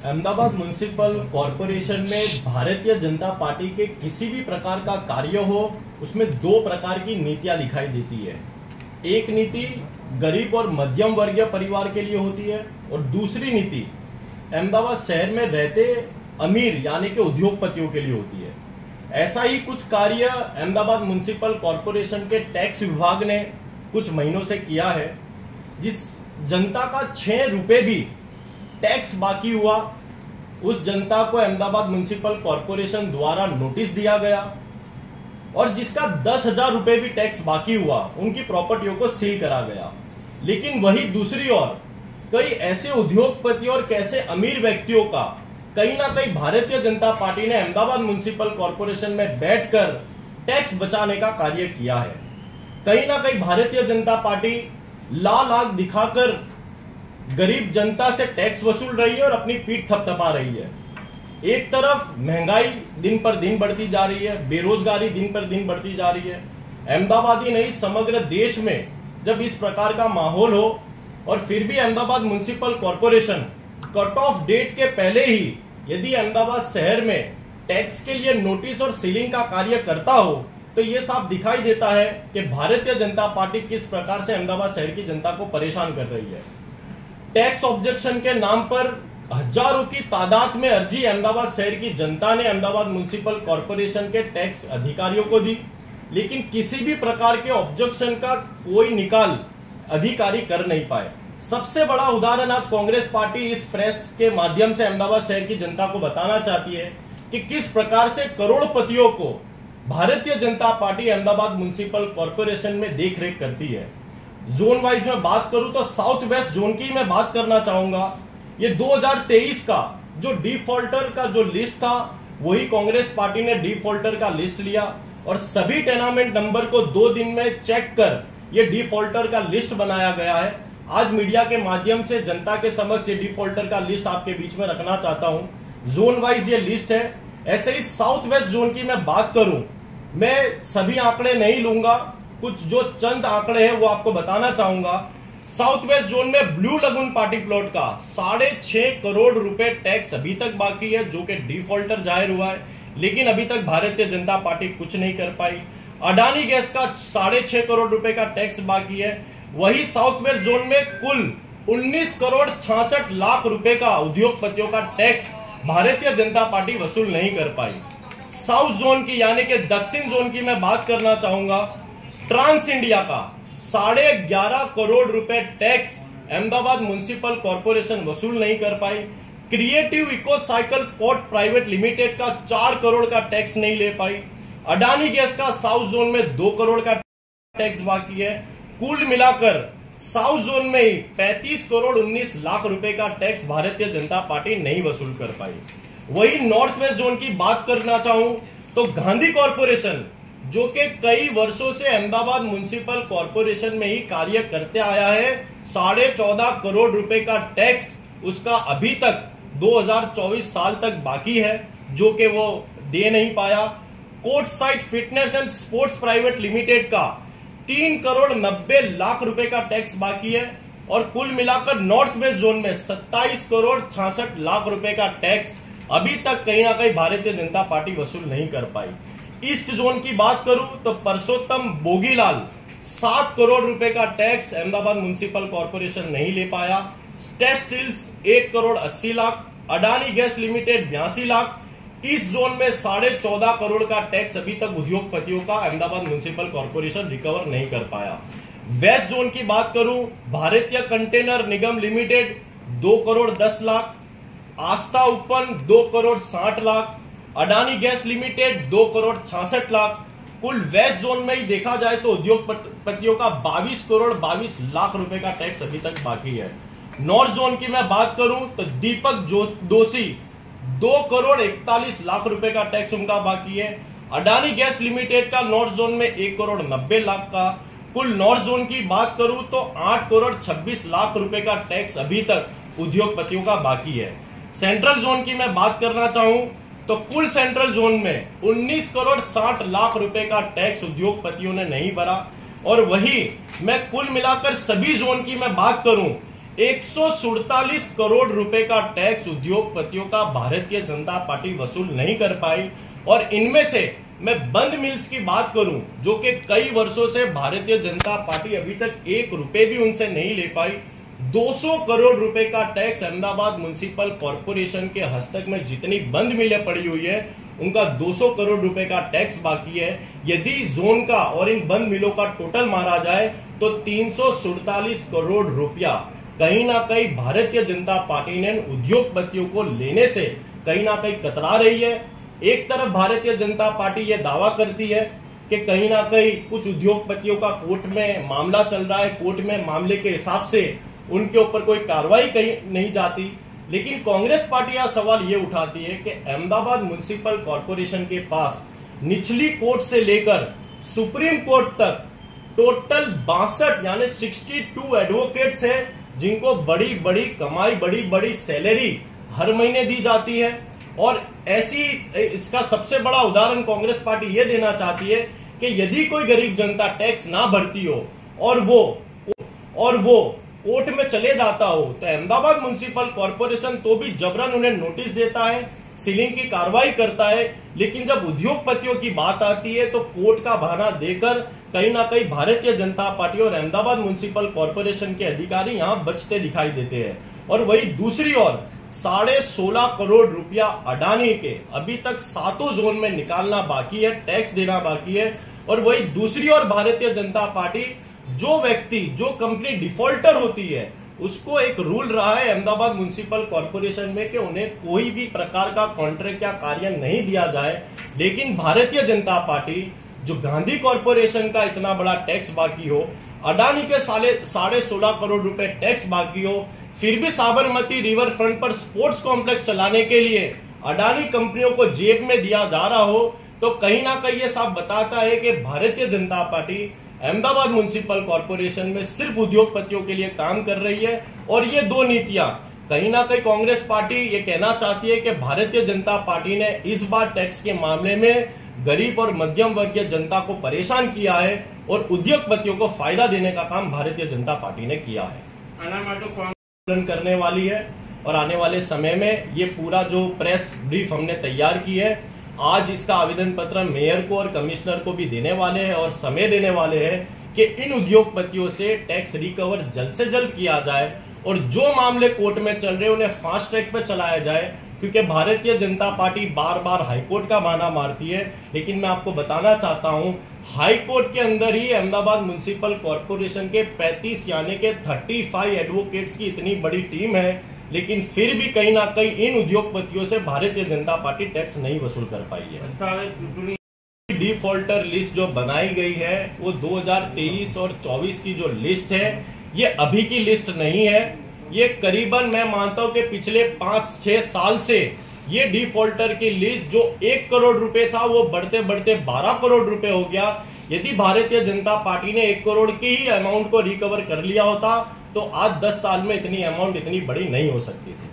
Ahmedabad municipal corporation में Bharatiya Janata party के किसी भी प्रकार का कार्य हो, उसमें दो प्रकार की नीतियां दिखाई देती है। एक नीति गरीब और मध्यम वर्गीय परिवार के लिए होती है और दूसरी नीति अहमदाबाद शहर में रहते अमीर यानी कि उद्योगपतियों के लिए होती है। ऐसा ही कुछ कार्य अहमदाबाद म्युनिसिपल कॉरपोरेशन के टैक्स विभाग ने कुछ महीनों से किया है। जिस जनता का 6 रुपए भी टैक्स बाकी हुआ, उस जनता को अहमदाबाद म्युनिसिपल कॉरपोरेशन द्वारा नोटिस दिया गया और जिसका 10,000 रुपए भी टैक्स बाकी हुआ, उनकी प्रॉपर्टियों को सील करा गया। लेकिन वही दूसरी ओर कई ऐसे उद्योगपति और कैसे अमीर व्यक्तियों का कहीं ना कहीं भारतीय जनता पार्टी ने अहमदाबाद म्युनिसिपल कॉरपोरेशन में बैठकर टैक्स बचाने का कार्य किया है। कहीं ना कहीं भारतीय जनता पार्टी लाल आग दिखाकर गरीब जनता से टैक्स वसूल रही है और अपनी पीठ थपथपा रही है। एक तरफ महंगाई दिन पर दिन बढ़ती जा रही है, बेरोजगारी दिन पर दिन बढ़ती जा रही है। अहमदाबाद ही नहीं, समग्र देश में जब इस प्रकार का माहौल हो और फिर भी Ahmedabad municipal corporation cut off date के पहले ही यदि अहमदाबाद शहर में टैक्स के लिए नोटिस और सीलिंग का कार्य करता हो, तो यह साफ दिखाई देता है कि भारतीय जनता पार्टी किस प्रकार से अहमदाबाद शहर की जनता को परेशान कर रही है। टैक्स ऑब्जेक्शन के नाम पर हजारों की तादाद में अर्जी अहमदाबाद शहर की जनता ने अहमदाबाद म्युनिसिपल कॉरपोरेशन के टैक्स अधिकारियों को दी, लेकिन किसी भी प्रकार के ऑब्जेक्शन का कोई निकाल अधिकारी कर नहीं पाए। सबसे बड़ा उदाहरण आज कांग्रेस पार्टी इस प्रेस के माध्यम से अहमदाबाद शहर की जनता को बताना चाहती है कि किस प्रकार से करोड़पतियों को Bharatiya Janata party Ahmedabad municipal corporation में देखरेख करती है। जोन वाइज में बात करूं तो साउथ वेस्ट जोन की मैं बात करना चाहूंगा। ये 2023 का जो डिफॉल्टर का जो लिस्ट था, वही कांग्रेस पार्टी ने डिफॉल्टर का लिस्ट लिया और सभी टेनामेंट नंबर को 2 दिन में चेक कर ये डिफॉल्टर का लिस्ट बनाया गया है। आज मीडिया के माध्यम से जनता के समक्ष ये डिफॉल्टर का लिस्ट आपके बीच में रखना चाहता हूं। जोन वाइज ये लिस्ट है। ऐसे ही साउथ वेस्ट जोन की मैं बात करूं, मैं सभी आंकड़े नहीं लूंगा, कुछ जो चंद आंकड़े हैं वो आपको बताना चाहूंगा। साउथ वेस्ट जोन में ब्लू लगून पार्टी प्लॉट का 6.5 करोड़ रुपए टैक्स अभी तक बाकी है, जो कि डिफॉल्टर जाहिर हुआ है, लेकिन अभी तक भारतीय जनता पार्टी कुछ नहीं कर पाई। अडानी गैस का 6.5 करोड़ रुपए का टैक्स बाकी है। वही साउथ वेस्ट जोन में कुल 19 करोड़ 66 लाख रुपए का उद्योगपतियों का टैक्स भारतीय जनता पार्टी वसूल नहीं कर पाई। साउथ जोन की यानी कि दक्षिण जोन की मैं बात करना चाहूंगा। ट्रांस इंडिया का 11.5 करोड़ रुपए टैक्स अहमदाबाद म्युनिसिपल कॉरपोरेशन वसूल नहीं कर पाई। Creative eco cycle port private limited का 4 करोड़ का टैक्स नहीं ले पाई। अडानी गैस का साउथ जोन में 2 करोड़ का टैक्स बाकी है। कुल मिलाकर साउथ जोन में ही 35 करोड़ 19 लाख रुपए का टैक्स भारतीय जनता पार्टी नहीं वसूल कर पाई। वही नॉर्थ वेस्ट जोन की बात करना चाहूं तो गांधी कॉरपोरेशन, जो कि कई वर्षों से अहमदाबाद म्युनिसिपल कॉरपोरेशन में ही कार्य करते आया है, 14.5 करोड़ रुपए का टैक्स उसका अभी तक 2024 साल तक बाकी है, जो कि वो दे नहीं पाया। Court side fitness and sports private limited का 3 करोड़ 90 लाख रुपए का टैक्स बाकी है और कुल मिलाकर नॉर्थ वेस्ट जोन में 27 करोड़ 66 लाख रुपए का टैक्स अभी तक कहीं ना कहीं भारतीय जनता पार्टी वसूल नहीं कर पाई। ईस्ट जोन की बात करूं तो परसोत्तम बोगीलाल 7 करोड़ रुपए का टैक्स अहमदाबाद म्युनिसिपल कॉरपोरेशन नहीं ले पाया। स्टेल्स 1 करोड़ 80 लाख, अडानी गैस लिमिटेड 82 लाख। इस जोन में 14.5 करोड़ का टैक्स अभी तक उद्योगपतियों का अहमदाबाद म्युनिसिपल कॉरपोरेशन रिकवर नहीं कर पाया। वेस्ट जोन की बात करूं, Bharatiya container Nigam limited 2 crore 10 lakh, Aastha open 2 crore 60 lakh, Adani gas limited 2 crore 66 lakh. कुल वेस्ट जोन में ही देखा जाए तो उद्योगपतियों का 22 करोड़ 22 लाख रुपए का टैक्स अभी तक बाकी है। नॉर्थ जोन की मैं बात करूं तो दीपक दोषी 2 करोड़ 41 लाख रुपए का टैक्स उनका बाकी है। अडानी गैस लिमिटेड का नॉर्थ जोन में 1 करोड़ 90 लाख का। कुल नॉर्थ जोन की बात करूं तो 8 करोड़ 26 लाख रुपए का टैक्स अभी तक उद्योगपतियों का बाकी है। सेंट्रल जोन की मैं बात करना चाहूं तो कुल सेंट्रल जोन में 19 करोड़ 60 लाख रुपए का टैक्स उद्योगपतियों ने नहीं भरा। और वही मैं कुल मिलाकर सभी जोन की मैं बात करूं, 147 करोड़ रुपए का टैक्स उद्योगपतियों का भारतीय जनता पार्टी वसूल नहीं कर पाई। और इनमें से मैं बंद मिल्स की बात करूं, जो कि कई वर्षों से भारतीय जनता पार्टी अभी तक 1 रुपए भी उनसे नहीं ले पाई। 200 करोड़ रुपए का टैक्स अहमदाबाद म्युनिसिपल कॉर्पोरेशन के हस्तक में जितनी बंद मिलें पड़ी हुई है, उनका 200 करोड़ रुपए का टैक्स बाकी है। यदि जोन का और इन बंद मिलों का टोटल मारा जाए तो 347 करोड़ रुपया कहीं ना कहीं भारतीय जनता पार्टी ने उद्योगपतियों को लेने से कहीं ना कहीं कतरा रही है। एक तरफ भारतीय जनता पार्टी यह दावा करती है कि कहीं ना कहीं कुछ उद्योगपतियों का कोर्ट में मामला चल रहा है, कोर्ट में मामले के हिसाब से उनके ऊपर कोई कार्रवाई कहीं नहीं जाती। लेकिन कांग्रेस पार्टी यह सवाल ये उठाती है कि अहमदाबाद म्युनिसिपल कॉर्पोरेशन के पास निचली कोर्ट से लेकर सुप्रीम कोर्ट तक टोटल 62 यानी 62 एडवोकेट्स है, जिनको बड़ी बड़ी कमाई, बड़ी बड़ी सैलरी हर महीने दी जाती है। और ऐसी इसका सबसे बड़ा उदाहरण कांग्रेस पार्टी ये देना चाहती है कि यदि कोई गरीब जनता टैक्स ना भरती हो और वो कोर्ट में चले जाता हो, तो अहमदाबाद म्युनिसिपल कॉर्पोरेशन तो भी जबरन उन्हें नोटिस देता है, सीलिंग की कार्रवाई करता है। लेकिन जब उद्योगपतियों की बात आती है तो कोर्ट का बहाना देकर कहीं ना कहीं भारतीय जनता पार्टी और अहमदाबाद म्युनिसिपल कॉर्पोरेशन के अधिकारी यहां बचते दिखाई देते हैं। और वही दूसरी ओर 16.5 करोड़ रुपया अडानी के अभी तक 7 जोन में निकालना बाकी है, टैक्स देना बाकी है। और वही दूसरी ओर भारतीय जनता पार्टी, जो व्यक्ति, जो कंपनी डिफॉल्टर होती है, उसको एक रूल रहा है अहमदाबाद म्युनिसिपल कॉर्पोरेशन में कि उन्हें कोई भी प्रकार का कॉन्ट्रैक्ट या कार्य नहीं दिया जाए। लेकिन भारतीय जनता पार्टी, जो गांधी कॉर्पोरेशन का इतना बड़ा टैक्स बाकी हो, अडानी के 16.5 करोड़ रुपए टैक्स बाकी हो, फिर भी साबरमती रिवर फ्रंट पर स्पोर्ट्स कॉम्प्लेक्स चलाने के लिए अडानी कंपनियों को जेब में दिया जा रहा हो, तो कहीं ना कहीं यह साफ बताता है कि Bharatiya Janata party Ahmedabad municipal corporation में सिर्फ उद्योगपतियों के लिए काम कर रही है। और ये दो नीतियां कहीं ना कहीं कांग्रेस पार्टी ये कहना चाहती है कि भारतीय जनता पार्टी ने इस बार टैक्स के मामले में गरीब और मध्यम वर्गीय जनता को परेशान किया है और उद्योगपतियों को फायदा देने का काम भारतीय जनता पार्टी ने किया है। करने वाली है और आने वाले समय में ये पूरा जो प्रेस ब्रीफ हमने तैयार की है, आज इसका आवेदन पत्र मेयर को और कमिश्नर को भी देने वाले हैं और समय देने वाले हैं कि इन उद्योगपतियों से टैक्स रिकवर जल्द से जल्द किया जाए और जो मामले कोर्ट में चल रहे हैं उन्हें फास्ट ट्रैक पर चलाया जाए। क्योंकि भारतीय जनता पार्टी बार बार हाईकोर्ट का बहाना मारती है, लेकिन मैं आपको बताना चाहता हूं, हाईकोर्ट के अंदर ही अहमदाबाद म्युनिसिपल कॉर्पोरेशन के 35 यानी के 35 एडवोकेट्स की इतनी बड़ी टीम है, लेकिन फिर भी कहीं ना कहीं इन उद्योगपतियों से भारतीय जनता पार्टी टैक्स नहीं वसूल कर पाई है। डिफॉल्टर लिस्ट जो बनाई गई है वो 2023 और 24 की जो लिस्ट है, ये अभी की लिस्ट नहीं है। ये करीबन मैं मानता हूं कि पिछले 5-6 साल से ये डिफॉल्टर की लिस्ट जो 1 करोड़ रुपए था वो बढ़ते बढ़ते 12 करोड़ रुपए हो गया। यदि भारतीय जनता पार्टी ने 1 करोड़ के ही अमाउंट को रिकवर कर लिया होता तो आज 10 साल में इतनी अमाउंट इतनी बड़ी नहीं हो सकती थी।